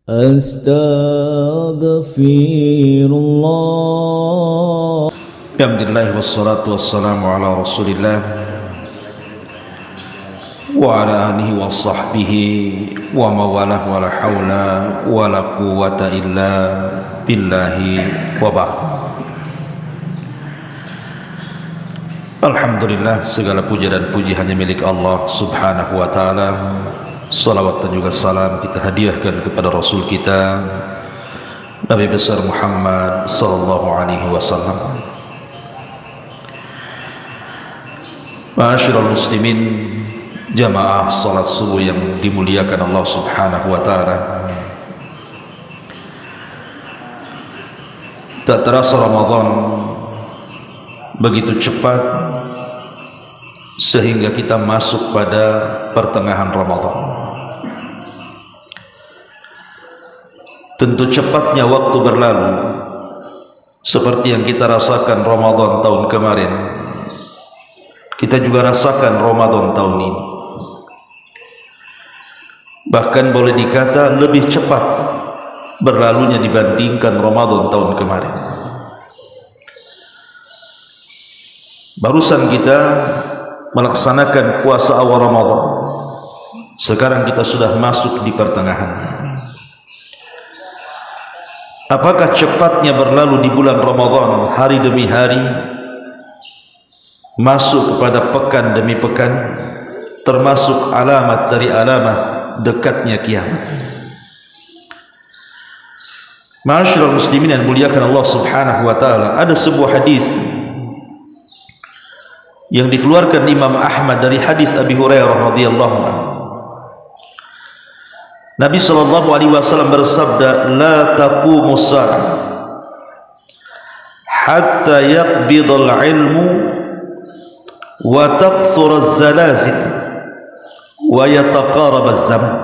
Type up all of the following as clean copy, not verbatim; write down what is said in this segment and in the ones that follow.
Astaghfirullah. Alhamdulillah wassalatu wassalamu ala Rasulillah wa ala alihi wa sahbihi wa mawalah wa la hawla wa la quwwata illa billahi wa ba'd. Alhamdulillah, segala puja dan puji hanya milik Allah subhanahu wa ta'ala. Salawat dan juga salam kita hadiahkan kepada Rasul kita Nabi besar Muhammad sallallahu alaihi wasallam. Ma'asyiral muslimin, jamaah salat subuh yang dimuliakan Allah subhanahu wa ta'ala. Tak terasa Ramadan begitu cepat sehingga kita masuk pada pertengahan Ramadan. Tentu cepatnya waktu berlalu seperti yang kita rasakan Ramadan tahun kemarin, kita juga rasakan Ramadan tahun ini. Bahkan boleh dikata lebih cepat berlalunya dibandingkan Ramadan tahun kemarin. Barusan kita melaksanakan puasa awal Ramadan, sekarang kita sudah masuk di pertengahannya. Apakah cepatnya berlalu di bulan Ramadan hari demi hari, masuk kepada pekan demi pekan, termasuk alamat dari alamat dekatnya kiamat. Ma'asyiral muslimin yang muliakan Allah subhanahu wa ta'ala, ada sebuah hadis yang dikeluarkan Imam Ahmad dari hadis Abi Hurairah radhiyallahu anhu. Nabi sallallahu alaihi wasallam bersabda, "La taqumu as-sa'ah hatta yaqbidal ilmu wa taqthura az-zalazil wa yataqarab az-zaman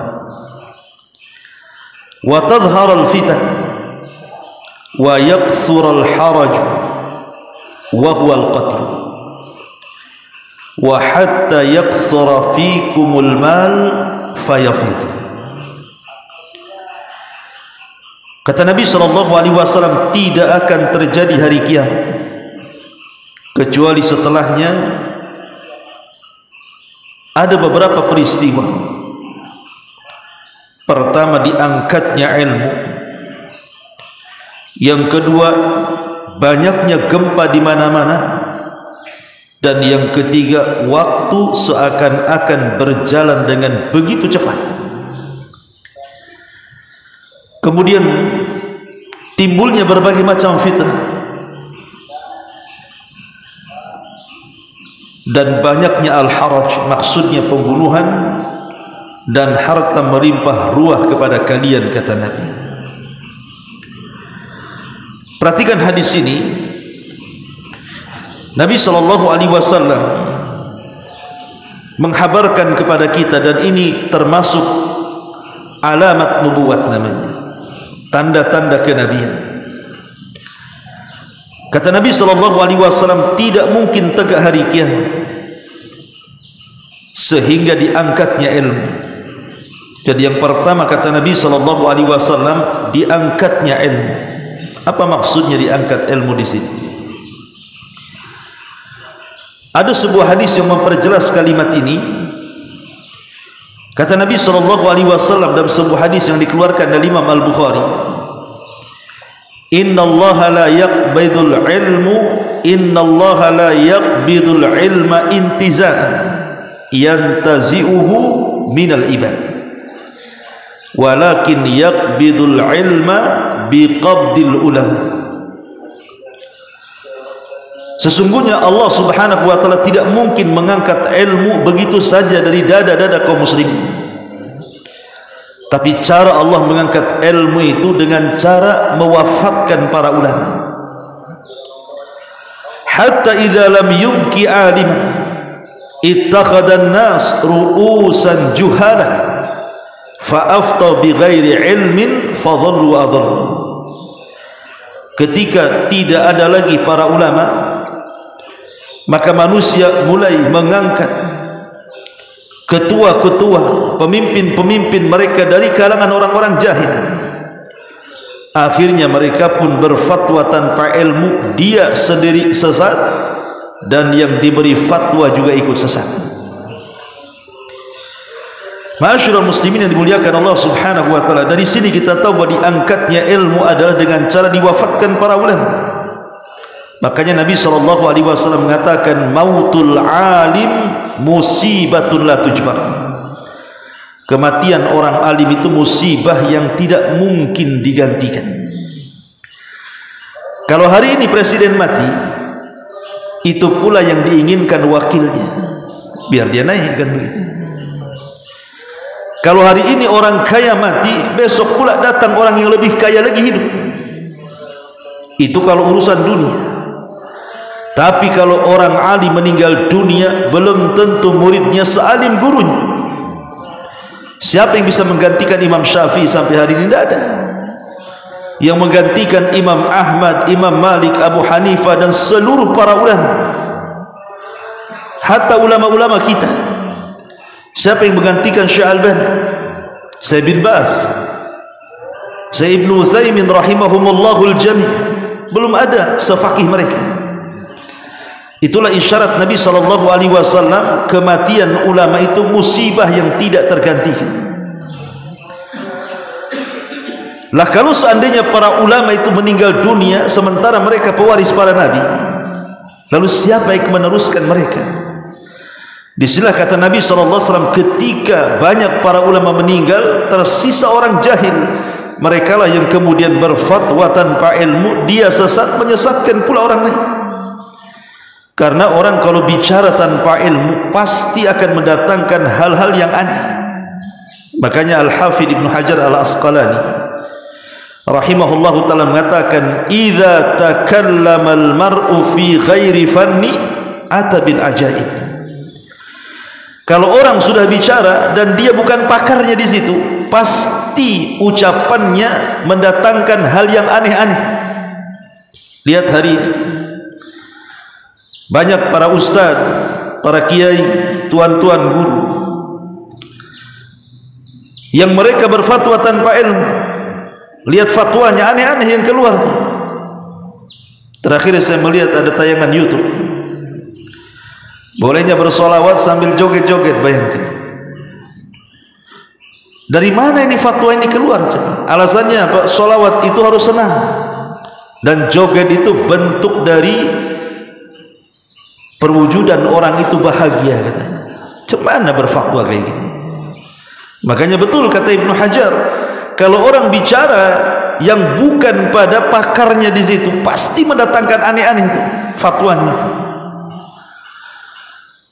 wa tadhhar al-fitan wa yakthura al-haraj wa huwa al-qatl wa hatta yakthura fikumul mal fayafid." Kata Nabi SAW, tidak akan terjadi hari kiamat kecuali setelahnya ada beberapa peristiwa. Pertama, diangkatnya ilmu. Yang kedua, banyaknya gempa di mana-mana. Dan yang ketiga, waktu seakan-akan berjalan dengan begitu cepat. Kemudian timbulnya berbagai macam fitnah dan banyaknya al-haraj, maksudnya pembunuhan dan harta melimpah ruah kepada kalian, kata Nabi. Perhatikan hadis ini. Nabi SAW menghabarkan kepada kita, dan ini termasuk alamat nubuat namanya, tanda-tanda kenabian. Kata Nabi SAW, tidak mungkin tegak hari kiamat sehingga diangkatnya ilmu. Jadi yang pertama kata Nabi SAW, diangkatnya ilmu. Apa maksudnya diangkat ilmu di sini? Ada sebuah hadis yang memperjelas kalimat ini. Kata Nabi SAW dalam sebuah hadis yang dikeluarkan dari Imam Al-Bukhari, Innallaha la yaqbidul ilmu, innallaha la yaqbidul ilma intiza'an yantazi'uhu minal ibad, walakin yaqbidul ilma biqabdil ulama. Sesungguhnya Allah subhanahu wa ta'ala tidak mungkin mengangkat ilmu begitu saja dari dada-dada kaum muslimin. Tapi cara Allah mengangkat ilmu itu dengan cara mewafatkan para ulama. Hatta idza lam yubki aliman ittakhadha an-nas ru'usan juhala fa afta bighairi ilmin fadhallu adhallu. Ketika tidak ada lagi para ulama, maka manusia mulai mengangkat ketua-ketua, pemimpin-pemimpin mereka dari kalangan orang-orang jahil. Akhirnya mereka pun berfatwa tanpa ilmu, dia sendiri sesat dan yang diberi fatwa juga ikut sesat. Ma'asyiral muslimin yang dimuliakan Allah Subhanahu wa taala, dari sini kita tahu bahwa diangkatnya ilmu adalah dengan cara diwafatkan para ulama. Makanya Nabi SAW mengatakan, mautul alim musibatun la tujbar. Kematian orang alim itu musibah yang tidak mungkin digantikan. Kalau hari ini presiden mati, itu pula yang diinginkan wakilnya, biar dia naik, kan begitu. Kalau hari ini orang kaya mati, besok pula datang orang yang lebih kaya lagi hidup. Itu kalau urusan dunia. Tapi kalau orang alim meninggal dunia, belum tentu muridnya sealim gurunya. Siapa yang bisa menggantikan Imam Syafi'i sampai hari ini? Tidak ada. Yang menggantikan Imam Ahmad, Imam Malik, Abu Hanifah dan seluruh para ulama, hatta ulama-ulama kita. Siapa yang menggantikan Syekh Albani, Syekh bin Baz, Syekh Ibnu Utsaimin rahimahumullahul jami'? Belum ada sefaqih mereka. Itulah isyarat Nabi SAW, kematian ulama itu musibah yang tidak tergantikan. Lah kalau seandainya para ulama itu meninggal dunia sementara mereka pewaris para nabi, lalu siapa yang meneruskan mereka? Disinilah kata Nabi SAW, ketika banyak para ulama meninggal, tersisa orang jahil. Merekalah yang kemudian berfatwa tanpa ilmu, dia sesat, menyesatkan pula orang lain. Karena orang kalau bicara tanpa ilmu pasti akan mendatangkan hal-hal yang aneh. Makanya Al-Hafidh Ibnu Hajar Al-Asqalani rahimahullahu ta'ala mengatakan, idza takallama al-mar'u fi ghairi fanni ata bil ajaib. Kalau orang sudah bicara dan dia bukan pakarnya di situ, pasti ucapannya mendatangkan hal yang aneh-aneh. Lihat hari ini banyak para ustaz, para kiai, tuan-tuan guru yang mereka berfatwa tanpa ilmu. Lihat fatwanya aneh-aneh yang keluar. Terakhir saya melihat ada tayangan YouTube, bolehnya bersolawat sambil joget-joget. Bayangkan, dari mana ini fatwa ini keluar? Alasannya apa? Solawat itu harus senang dan joget itu bentuk dari perwujudan orang itu bahagia, katanya. Cemana berfatwa kayak gini? Makanya betul kata Ibnu Hajar, kalau orang bicara yang bukan pada pakarnya di situ, pasti mendatangkan aneh-aneh itu fatwanya itu.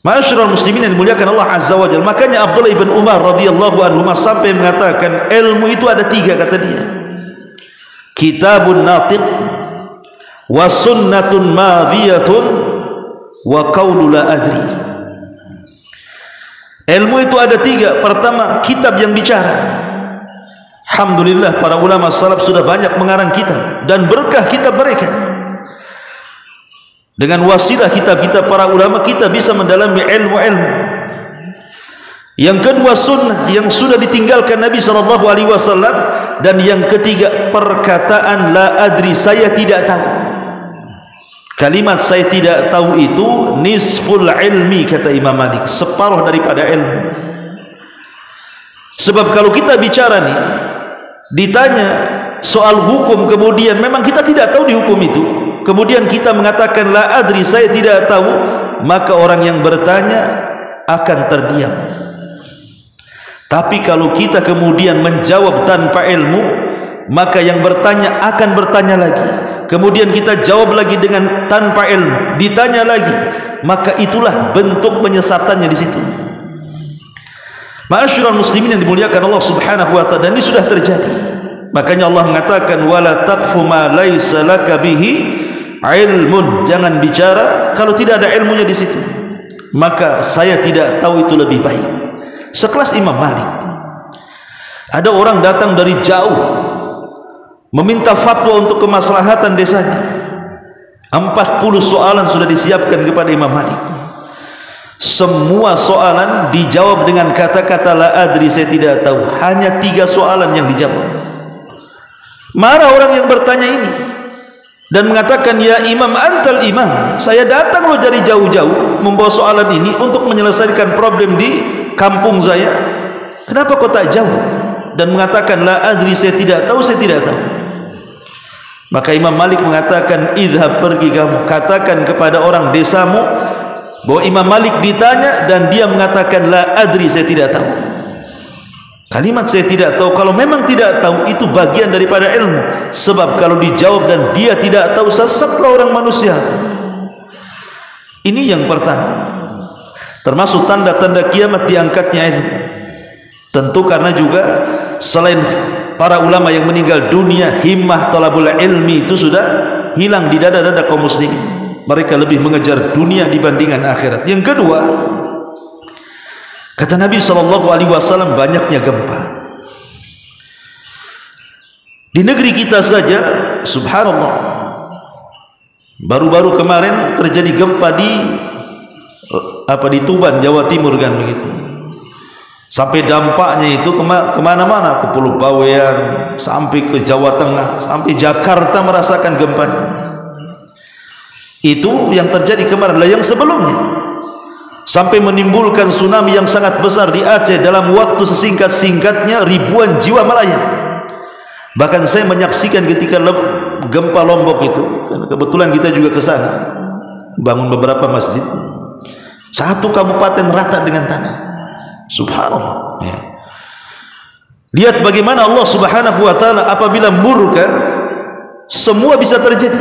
Ma'asyiral muslimin yang dimuliakan Allah Azza wa Jalla. Makanya Abdullah ibn Umar radhiyallahu anhu sampai mengatakan, ilmu itu ada tiga, kata dia. Kitabun natiq, wa sunnatun madhiyatun, wa qawlu la adri. Ilmu itu ada tiga. Pertama, kitab yang bicara. Alhamdulillah para ulama salaf sudah banyak mengarang kitab, dan berkah kitab mereka. Dengan wasilah kitab-kitab para ulama kita bisa mendalami ilmu-ilmu. Yang kedua, sunnah yang sudah ditinggalkan Nabi SAW. Dan yang ketiga, perkataan la adri, saya tidak tahu. Kalimat saya tidak tahu itu nisful ilmi, kata Imam Malik, separuh daripada ilmu. Sebab kalau kita bicara nih, ditanya soal hukum, kemudian memang kita tidak tahu di hukum itu, kemudian kita mengatakan la adri, saya tidak tahu, maka orang yang bertanya akan terdiam. Tapi kalau kita kemudian menjawab tanpa ilmu, maka yang bertanya akan bertanya lagi, kemudian kita jawab lagi dengan tanpa ilmu, ditanya lagi, maka itulah bentuk penyesatannya di situ. Ma'asyiral muslimin yang dimuliakan Allah Subhanahu wa ta'ala, dan ini sudah terjadi. Makanya Allah mengatakan, wala taqfu ma laisa laka bihi ilmun, jangan bicara kalau tidak ada ilmunya di situ. Maka saya tidak tahu itu lebih baik. Sekelas Imam Malik, ada orang datang dari jauh meminta fatwa untuk kemaslahatan desanya. 40 soalan sudah disiapkan kepada Imam Malik. Semua soalan dijawab dengan kata-kata la adri, saya tidak tahu. Hanya 3 soalan yang dijawab. Marah orang yang bertanya ini dan mengatakan, ya imam antal imam, saya datang loh dari jauh-jauh membawa soalan ini untuk menyelesaikan problem di kampung saya, kenapa kau tak jawab? Dan mengatakan, la adri, saya tidak tahu, saya tidak tahu. Maka Imam Malik mengatakan, idhab, pergi kamu, katakan kepada orang desamu bahwa Imam Malik ditanya dan dia mengatakan, la adri, saya tidak tahu. Kalimat saya tidak tahu, kalau memang tidak tahu, itu bagian daripada ilmu. Sebab kalau dijawab dan dia tidak tahu, sesatlah orang manusia. Ini yang pertama, termasuk tanda-tanda kiamat diangkatnya ilmu. Tentu karena juga selain para ulama yang meninggal dunia, himmah talabul ilmi itu sudah hilang di dada-dada kaum muslimin. Mereka lebih mengejar dunia dibandingkan akhirat. Yang kedua, kata Nabi SAW, banyaknya gempa. Di negeri kita saja, subhanallah, baru-baru kemarin terjadi gempa di Tuban, Jawa Timur kan begitu. Sampai dampaknya itu kemana-mana, ke Pulau Bawean, sampai ke Jawa Tengah, sampai Jakarta merasakan gempanya. Itu yang terjadi kemarin. Lah yang sebelumnya sampai menimbulkan tsunami yang sangat besar di Aceh, dalam waktu sesingkat-singkatnya ribuan jiwa melayang. Bahkan saya menyaksikan ketika gempa Lombok itu, kebetulan kita juga ke sana bangun beberapa masjid, satu kabupaten rata dengan tanah. Subhanallah, ya. Lihat bagaimana Allah Subhanahu wa ta'ala apabila murka, semua bisa terjadi.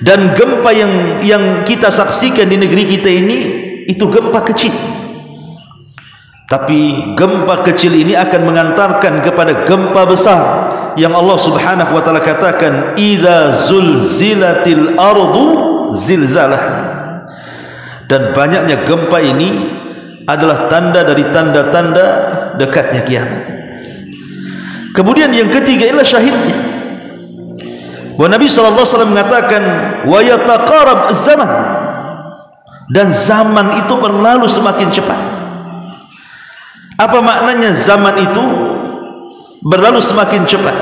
Dan gempa yang kita saksikan di negeri kita ini, itu gempa kecil. Tapi gempa kecil ini akan mengantarkan kepada gempa besar yang Allah Subhanahu wa ta'ala katakan, idza zulzilatil ardu zilzalah. Dan banyaknya gempa ini adalah tanda dari tanda-tanda dekatnya kiamat. Kemudian yang ketiga ialah syahidnya, bahwa Nabi SAW mengatakan, wa yataqarab zaman, dan zaman itu berlalu semakin cepat. Apa maknanya zaman itu berlalu semakin cepat?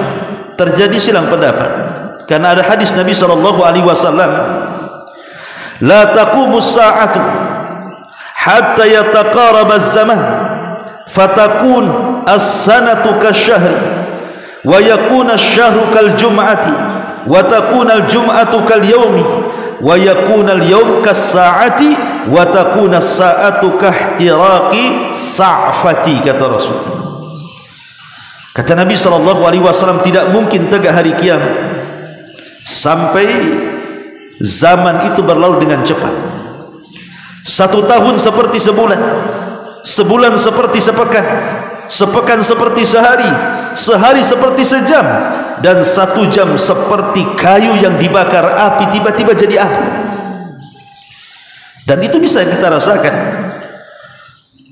Terjadi silang pendapat, karena ada hadis Nabi SAW, la taqumus sa'atu hatta yataqarab az-zaman fatakun as-sanatu kasyahri wa yakuna asy-syahru kal jum'ati wa takuna al-jum'atu kal yaumi wa yakuna al-yaum kas-sa'ati wa takuna as-sa'atu kahtiraqi sa'fati, kata Rasul. Kata Nabi SAW, tidak mungkin tegak hari kiamat sampai zaman itu berlalu dengan cepat. 1 tahun seperti sebulan, sebulan seperti sepekan, sepekan seperti sehari, sehari seperti sejam, dan 1 jam seperti kayu yang dibakar api tiba-tiba jadi api. Dan itu bisa kita rasakan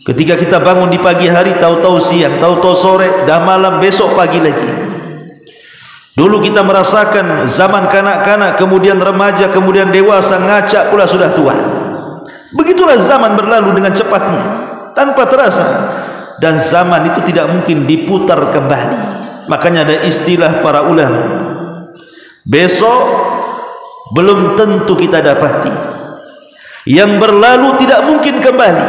ketika kita bangun di pagi hari, tahu-tahu siang, tahu-tahu sore, dah malam, besok pagi lagi. Dulu kita merasakan zaman kanak-kanak, kemudian remaja, kemudian dewasa, ngaca pula sudah tua. Begitulah zaman berlalu dengan cepatnya tanpa terasa, dan zaman itu tidak mungkin diputar kembali. Makanya ada istilah para ulama, besok belum tentu kita dapati, yang berlalu tidak mungkin kembali.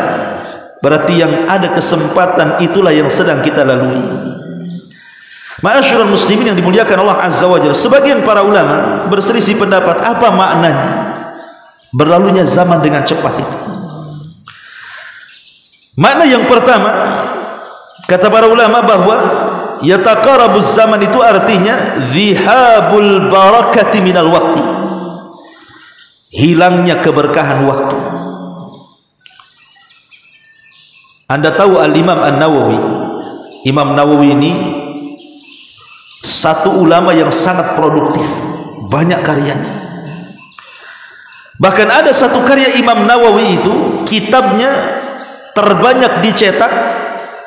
Berarti yang ada kesempatan itulah yang sedang kita lalui. Ma'asyiral muslimin yang dimuliakan Allah Azza wa Jalla, sebagian para ulama berselisih pendapat apa maknanya berlalunya zaman dengan cepat itu. Makna yang pertama, kata para ulama, bahwa yataqarabuz zaman itu artinya zihabul barakati minal waqti, hilangnya keberkahan waktu. Anda tahu Al-Imam An-Nawawi, Imam Nawawi ini satu ulama yang sangat produktif, banyak karyanya. Bahkan ada satu karya Imam Nawawi itu, kitabnya terbanyak dicetak,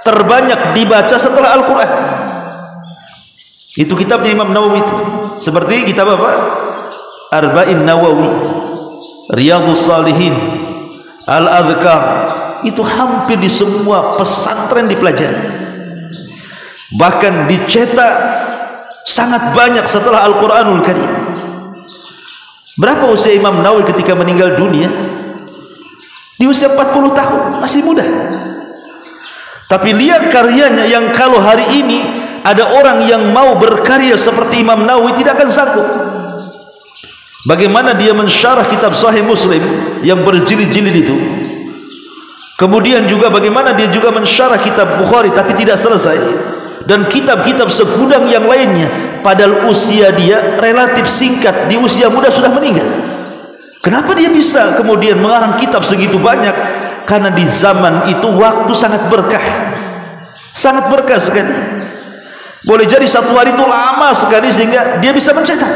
terbanyak dibaca setelah Al-Quran. Itu kitabnya Imam Nawawi itu. Seperti kitab apa? Arba'in Nawawi, Riyadhus Salihin, Al-Adhkar. Itu hampir di semua pesantren dipelajari. Bahkan dicetak sangat banyak setelah Al-Quranul Karim. Berapa usia Imam Nawawi ketika meninggal dunia? Di usia 40 tahun, masih muda. Tapi lihat karyanya yang kalau hari ini ada orang yang mau berkarya seperti Imam Nawawi tidak akan sanggup. Bagaimana dia mensyarah kitab Sahih Muslim yang berjilid-jilid itu. Kemudian juga bagaimana dia juga mensyarah kitab Bukhari tapi tidak selesai. Dan kitab-kitab segudang yang lainnya. Padahal usia dia relatif singkat, di usia muda sudah meninggal. Kenapa dia bisa kemudian mengarang kitab segitu banyak? Karena di zaman itu waktu sangat berkah. Sangat berkah sekali. Boleh jadi satu hari itu lama sekali sehingga dia bisa mencetak.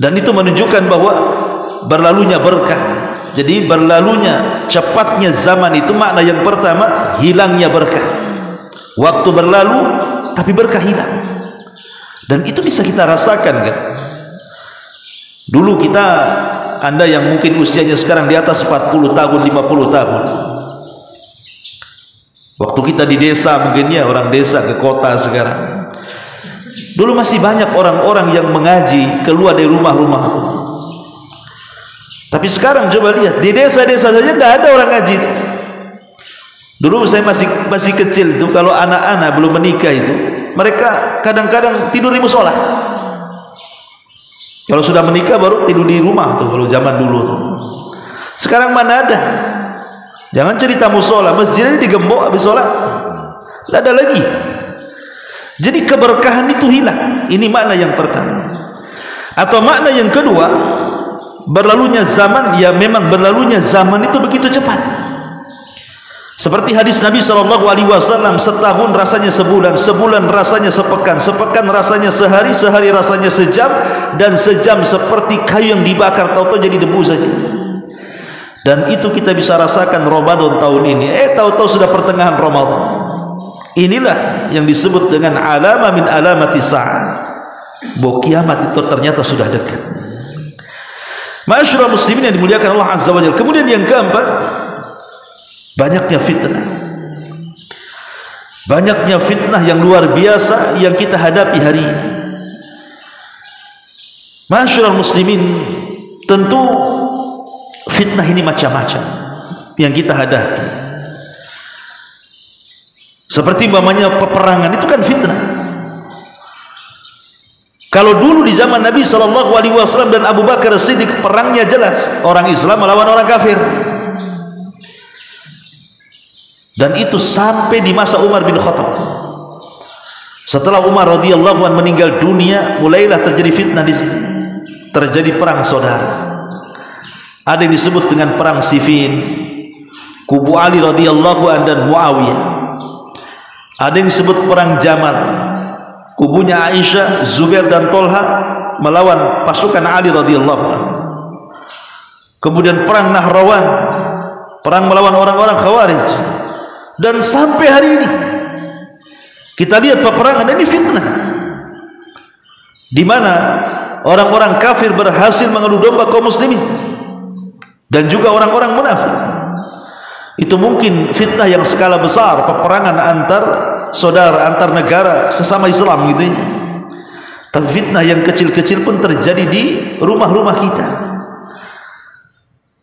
Dan itu menunjukkan bahwa berlalunya berkah. Jadi berlalunya cepatnya zaman itu makna yang pertama hilangnya berkah. Waktu berlalu tapi berkah hilang. Dan itu bisa kita rasakan kan. Dulu kita, Anda yang mungkin usianya sekarang di atas 40 tahun, 50 tahun. Waktu kita di desa mungkin ya, orang desa ke kota sekarang. Dulu masih banyak orang-orang yang mengaji keluar dari rumah-rumah itu. Tapi sekarang coba lihat, di desa-desa saja tidak ada orang ngaji itu. Dulu saya masih kecil itu, kalau anak-anak belum menikah itu, mereka kadang-kadang tidur di musola. Kalau sudah menikah baru tidur di rumah tuh, kalau zaman dulu tuh. Sekarang mana ada? Jangan cerita musola, masjidnya digembok habis sholat, tidak ada lagi. Jadi keberkahan itu hilang. Ini makna yang pertama. Atau makna yang kedua, berlalunya zaman, ya memang berlalunya zaman itu begitu cepat. Seperti hadis Nabi SAW, setahun rasanya sebulan, sebulan rasanya sepekan, sepekan rasanya sehari, sehari rasanya sejam, dan sejam seperti kayu yang dibakar, tahu-tahu jadi debu saja. Dan itu kita bisa rasakan Ramadan tahun ini. Tahu-tahu sudah pertengahan Ramadan. Inilah yang disebut dengan alama min alamati sa'ah, bahwa kiamat itu ternyata sudah dekat. Ma'asyiral muslimin yang dimuliakan Allah Azza wa Jalla. Kemudian yang keempat, banyaknya fitnah. Banyaknya fitnah yang luar biasa yang kita hadapi hari ini. Ma'asyiral muslimin, tentu fitnah ini macam-macam yang kita hadapi. Seperti umpamanya peperangan itu kan fitnah. Kalau dulu di zaman Nabi SAW dan Abu Bakar Siddiq, perangnya jelas, orang Islam melawan orang kafir. Dan itu sampai di masa Umar bin Khattab. Setelah Umar radhiyallahu anhu meninggal dunia, mulailah terjadi fitnah di sini. Terjadi perang saudara. Ada yang disebut dengan perang Siffin, kubu Ali radhiyallahu anhu dan Muawiyah. Ada yang disebut perang Jamal, kubunya Aisyah, Zubair dan Tolha melawan pasukan Ali radhiyallahu anhu. Kemudian perang Nahrawan, perang melawan orang-orang Khawarij. Dan sampai hari ini kita lihat peperangan ini fitnah, di mana orang-orang kafir berhasil mengadu domba kaum muslimin dan juga orang-orang munafik. Itu mungkin fitnah yang skala besar, peperangan antar saudara, antar negara sesama Islam gitu ya. Tapi fitnah yang kecil-kecil pun terjadi di rumah-rumah kita.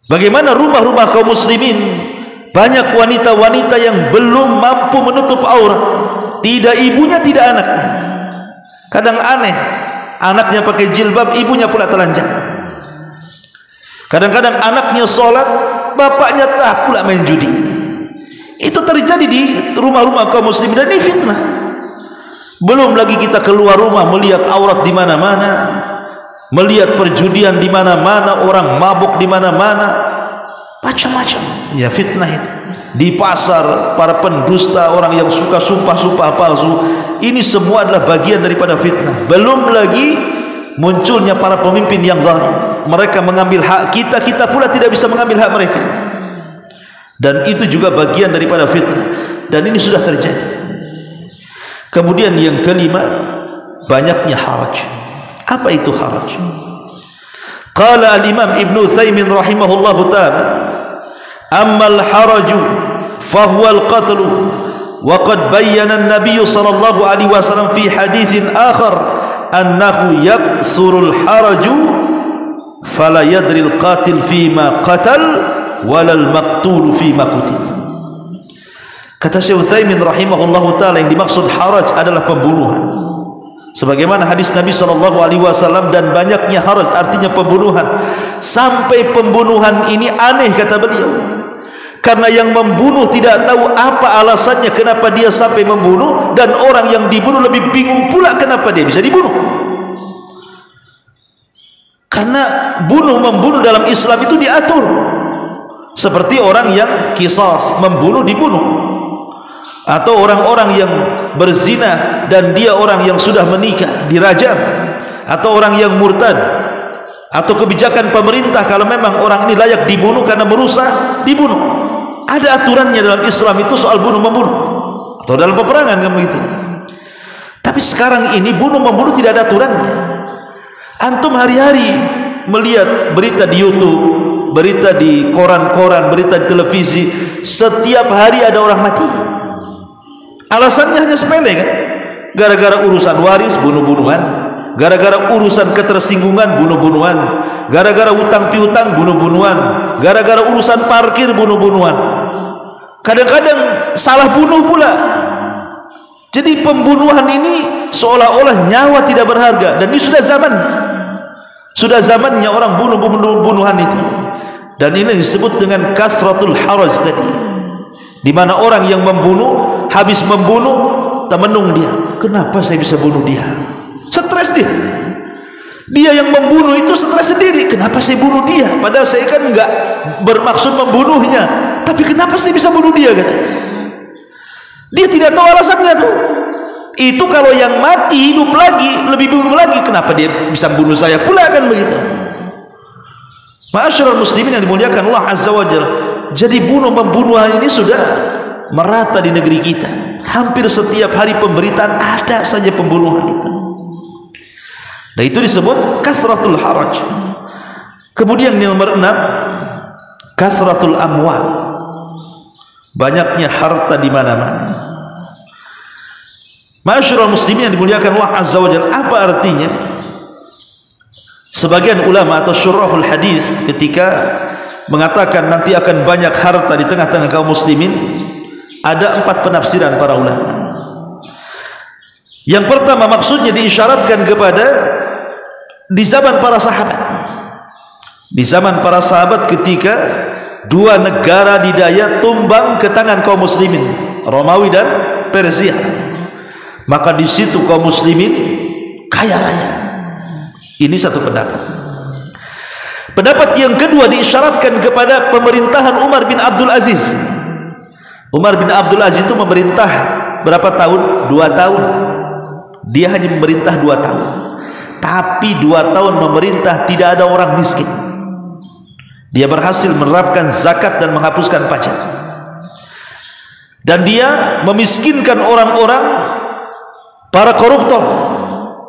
Bagaimana rumah-rumah kaum muslimin, banyak wanita-wanita yang belum mampu menutup aurat, tidak ibunya, tidak anaknya. Kadang aneh, anaknya pakai jilbab, ibunya pula telanjang. Kadang-kadang anaknya sholat, bapaknya tak pula main judi. Itu terjadi di rumah-rumah kaum muslimin dan ini fitnah. Belum lagi kita keluar rumah melihat aurat di mana-mana, melihat perjudian di mana-mana, orang mabuk di mana-mana, macam-macam. Ya fitnah itu. Di pasar, para pendusta, orang yang suka sumpah-sumpah palsu, ini semua adalah bagian daripada fitnah. Belum lagi munculnya para pemimpin yang zalim. Mereka mengambil hak kita, kita pula tidak bisa mengambil hak mereka. Dan itu juga bagian daripada fitnah. Dan ini sudah terjadi. Kemudian yang kelima, banyaknya haraj. Apa itu haraj? Qala al-Imam Ibn Utsaimin rahimahullahu ta'ala, ammal haraju fahuwa al-qatlu wa qad bayyana an-nabiy sallallahu alaihi wasallam fi haditsin akhar annahu yakthurul haraju fala yadri al-qatil fima qatal walal maqtul fima qutil. Kata Syekh Utsaimin rahimahullahu taala, yang dimaksud haraj adalah pembunuhan, sebagaimana hadis Nabi sallallahu alaihi wasallam, dan banyaknya haraj artinya pembunuhan. Sampai pembunuhan ini aneh, kata beliau, karena yang membunuh tidak tahu apa alasannya kenapa dia sampai membunuh, dan orang yang dibunuh lebih bingung pula kenapa dia bisa dibunuh. Karena membunuh dalam Islam itu diatur, seperti orang yang qisas, membunuh dibunuh, atau orang-orang yang berzina dan dia orang yang sudah menikah dirajam, atau orang yang murtad, atau kebijakan pemerintah kalau memang orang ini layak dibunuh karena merusak, dibunuh. Ada aturannya dalam Islam itu soal bunuh membunuh, atau dalam peperangan kan begitu. Tapi sekarang ini bunuh membunuh tidak ada aturannya. Antum hari-hari melihat berita di YouTube, berita di koran-koran, berita di televisi, setiap hari ada orang mati. Alasannya hanya sepele kan? Gara-gara urusan waris bunuh-bunuhan, gara-gara urusan ketersinggungan bunuh-bunuhan, gara-gara utang piutang bunuh-bunuhan, gara-gara urusan parkir bunuh-bunuhan. Kadang-kadang salah bunuh pula. Jadi pembunuhan ini seolah-olah nyawa tidak berharga, dan ini sudah zamannya. Sudah zamannya orang bunuh-bunuhan itu. Dan ini disebut dengan kasratul haraj tadi, di mana orang yang membunuh habis membunuh temenung dia, kenapa saya bisa bunuh dia? Stres dia. Dia yang membunuh itu stres sendiri, kenapa saya bunuh dia? Padahal saya kan enggak bermaksud membunuhnya, tapi kenapa saya bisa bunuh dia, katanya. Dia tidak tahu alasannya tuh. Itu kalau yang mati hidup lagi lebih bingung lagi, kenapa dia bisa bunuh saya pula, kan begitu. Ma'asyiral muslimin yang dimuliakan Allah Azza wa Jalla. Jadi bunuh-membunuhan ini sudah merata di negeri kita. Hampir setiap hari pemberitaan ada saja pembunuhan itu. Dan itu disebut kasratul haraj. Kemudian yang nomor 6, kasratul amwal. Banyaknya harta di mana-mana. Ma'asyiral muslimin yang dimuliakan Allah Azza wa Jalla, apa artinya? Sebagian ulama atau syurahul hadis ketika mengatakan nanti akan banyak harta di tengah-tengah kaum muslimin, ada 4 penafsiran para ulama. Yang pertama, maksudnya diisyaratkan kepada di zaman para sahabat. Di zaman para sahabat ketika 2 negara didaya tumbang ke tangan kaum muslimin, Romawi dan Persia, maka di situ kaum muslimin kaya raya. Ini satu pendapat. Pendapat yang kedua, diisyaratkan kepada pemerintahan Umar bin Abdul Aziz. Umar bin Abdul Aziz itu memerintah berapa tahun? 2 tahun. Dia hanya memerintah 2 tahun. Tapi 2 tahun memerintah tidak ada orang miskin. Dia berhasil menerapkan zakat dan menghapuskan pajak. Dan dia memiskinkan orang-orang, para koruptor,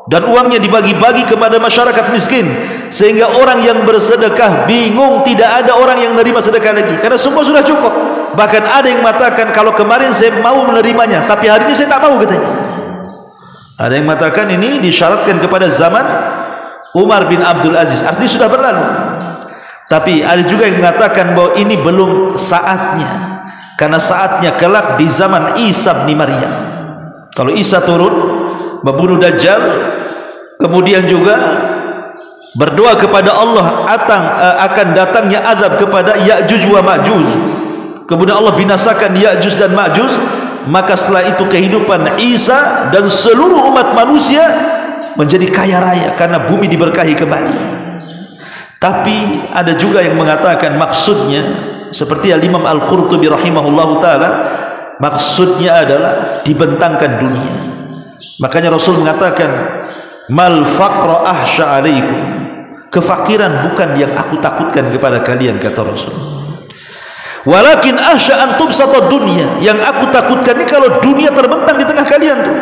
dan uangnya dibagi-bagi kepada masyarakat miskin, sehingga orang yang bersedekah bingung, tidak ada orang yang menerima sedekah lagi karena semua sudah cukup. Bahkan ada yang mengatakan, kalau kemarin saya mau menerimanya, tapi hari ini saya tak mau, katanya. Ada yang mengatakan ini disyaratkan kepada zaman Umar bin Abdul Aziz, artinya sudah berlalu. Tapi ada juga yang mengatakan bahwa ini belum saatnya, karena saatnya kelak di zaman Isa bin Maryam. Kalau Isa turun membunuh Dajjal, kemudian juga berdoa kepada Allah akan datangnya azab kepada Ya'juj wa Ma'juj, kemudian Allah binasakan Ya'juj dan Ma'juj, maka setelah itu kehidupan Isa dan seluruh umat manusia menjadi kaya raya karena bumi diberkahi kembali. Tapi ada juga yang mengatakan maksudnya seperti Al-Imam Al-Qurtubi rahimahullahu taala, maksudnya adalah dibentangkan dunia. Makanya Rasul mengatakan, mal faqra ahsya alaikum, kefakiran bukan yang aku takutkan kepada kalian, kata Rasul. Walakin ahsya an tubsata dunya, yang aku takutkan ini kalau dunia terbentang di tengah kalian tuh.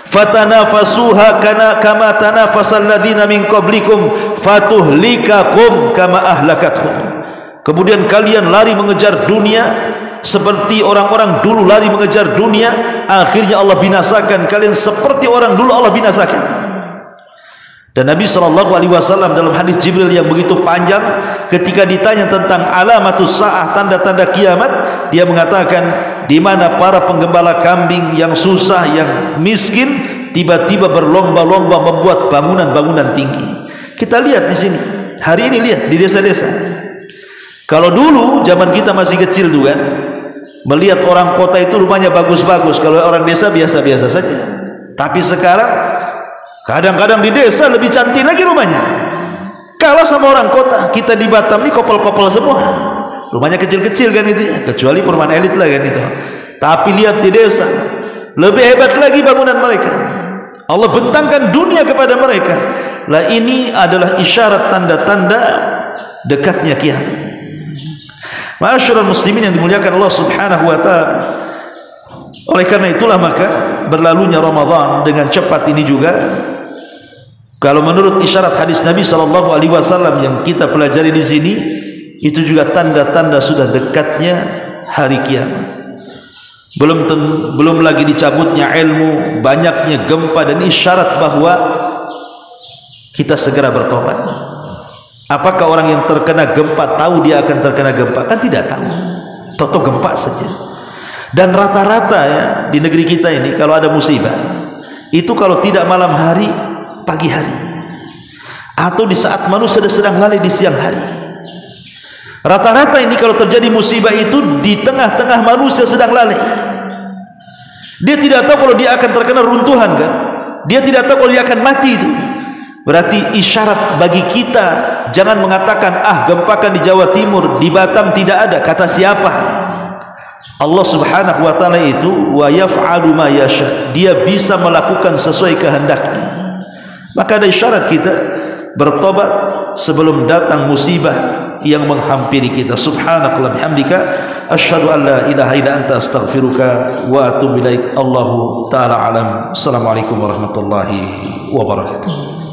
Fatanafasuha kama tanafasal ladzina min qablikum fatuhlikakum kama ahlakathum. Kemudian kalian lari mengejar dunia seperti orang-orang dulu lari mengejar dunia, akhirnya Allah binasakan kalian seperti orang dulu Allah binasakan. Dan Nabi SAW dalam hadis Jibril yang begitu panjang, ketika ditanya tentang alamatus sa'ah, tanda-tanda kiamat, dia mengatakan, di mana para penggembala kambing yang susah, yang miskin, tiba-tiba berlomba-lomba membuat bangunan-bangunan tinggi. Kita lihat di sini, hari ini lihat di desa-desa. Kalau dulu zaman kita masih kecil tuh kan, melihat orang kota itu rumahnya bagus-bagus, kalau orang desa biasa-biasa saja. Tapi sekarang kadang-kadang di desa lebih cantik lagi rumahnya, kalah sama orang kota. Kita di Batam ini kopel-kopel semua, rumahnya kecil-kecil kan itu ya, kecuali perumahan elit lah kan itu. Tapi lihat di desa, lebih hebat lagi bangunan mereka. Allah bentangkan dunia kepada mereka. Lah ini adalah isyarat tanda-tanda dekatnya kiamat. Ma'asyiral muslimin yang dimuliakan Allah Subhanahu wa taala. Oleh karena itulah maka berlalunya Ramadan dengan cepat ini juga, kalau menurut isyarat hadis Nabi SAW yang kita pelajari di sini, itu juga tanda-tanda sudah dekatnya hari kiamat. Belum lagi dicabutnya ilmu, banyaknya gempa, dan isyarat bahwa kita segera bertobat. Apakah orang yang terkena gempa tahu dia akan terkena gempa? Kan tidak tahu, toto gempa saja. Dan rata-rata ya di negeri kita ini kalau ada musibah itu kalau tidak malam hari, pagi hari, atau di saat manusia sedang lalai di siang hari. Rata-rata ini kalau terjadi musibah itu di tengah-tengah manusia sedang lalai. Dia tidak tahu kalau dia akan terkena runtuhan kan, dia tidak tahu kalau dia akan mati itu. Berarti isyarat bagi kita, jangan mengatakan gempa kan di Jawa Timur, di Batam tidak ada. Kata siapa? Allah Subhanahu wa taala itu wa yaf'alu ma yasha, dia bisa melakukan sesuai kehendaknya. Maka ada isyarat kita bertobat sebelum datang musibah yang menghampiri kita. Subhanakallah bihamdika asyhadu an la ilaha illa anta astaghfiruka wa atubu ilaik. Allahu taala alam. Assalamualaikum warahmatullahi wabarakatuh.